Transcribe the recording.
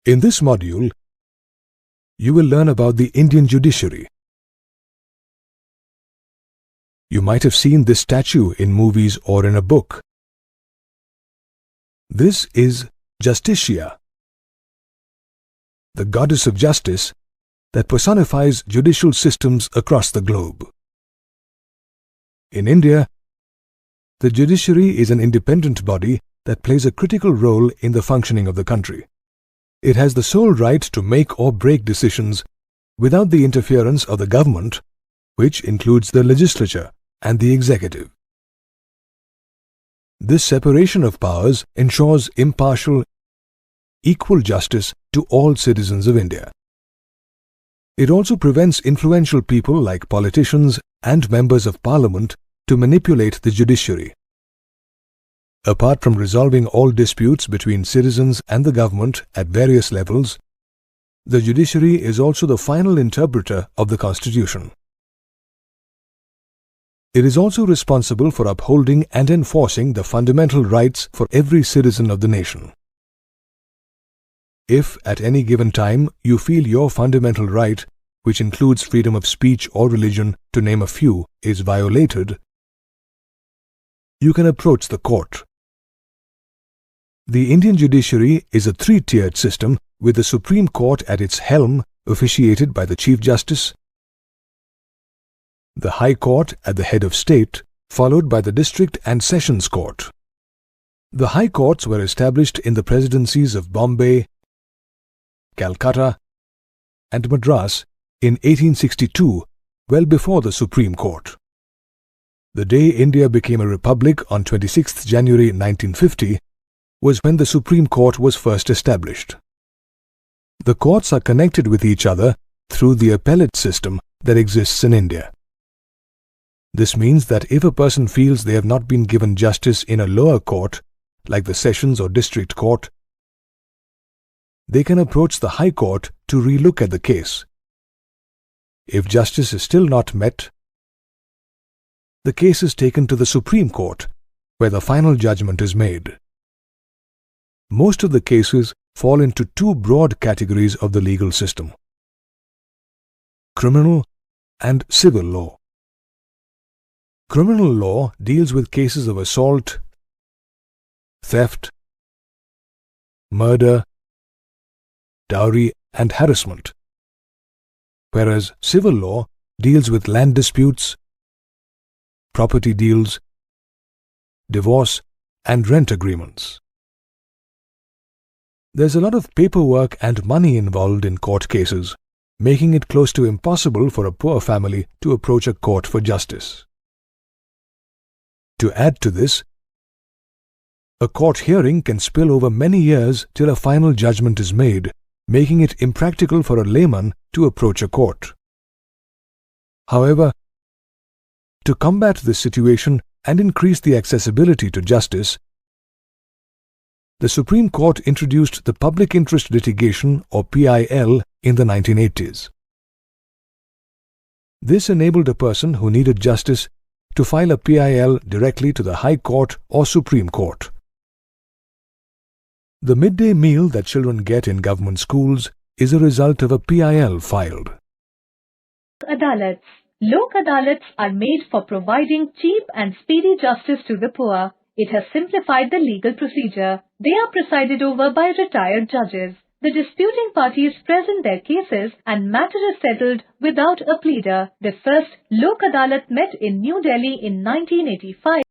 In this module, you will learn about the Indian judiciary. You might have seen this statue in movies or in a book. This is Justitia, the goddess of justice that personifies judicial systems across the globe. In India, the judiciary is an independent body that plays a critical role in the functioning of the country. It has the sole right to make or break decisions without the interference of the government, which includes the legislature and the executive. This separation of powers ensures impartial, equal justice to all citizens of India. It also prevents influential people like politicians and members of parliament to manipulate the judiciary. Apart from resolving all disputes between citizens and the government at various levels, the judiciary is also the final interpreter of the Constitution. It is also responsible for upholding and enforcing the fundamental rights for every citizen of the nation. If at any given time you feel your fundamental right, which includes freedom of speech or religion, to name a few, is violated, you can approach the court. The Indian judiciary is a three-tiered system with the Supreme Court at its helm, officiated by the Chief Justice, the High Court at the head of state, followed by the District and Sessions Court. The High Courts were established in the presidencies of Bombay, Calcutta, and Madras in 1862, well before the Supreme Court. The day India became a republic on 26th January 1950 was when the Supreme Court was first established. The courts are connected with each other through the appellate system that exists in India. This means that if a person feels they have not been given justice in a lower court, like the Sessions or District Court, they can approach the High Court to relook at the case. If justice is still not met, the case is taken to the Supreme Court, where the final judgment is made. Most of the cases fall into two broad categories of the legal system: criminal and civil law. Criminal law deals with cases of assault, theft, murder, dowry, and harassment, whereas civil law deals with land disputes, property deals, divorce, and rent agreements. There's a lot of paperwork and money involved in court cases, making it close to impossible for a poor family to approach a court for justice. To add to this, a court hearing can spill over many years till a final judgment is made, making it impractical for a layman to approach a court. However, to combat this situation and increase the accessibility to justice, the Supreme Court introduced the Public Interest Litigation, or PIL, in the 1980s. This enabled a person who needed justice to file a PIL directly to the High Court or Supreme Court. The midday meal that children get in government schools is a result of a PIL filed. Adalats. Lok Adalats are made for providing cheap and speedy justice to the poor. It has simplified the legal procedure. They are presided over by retired judges. The disputing parties present their cases and matter is settled without a pleader. The first Lok Adalat met in New Delhi in 1985.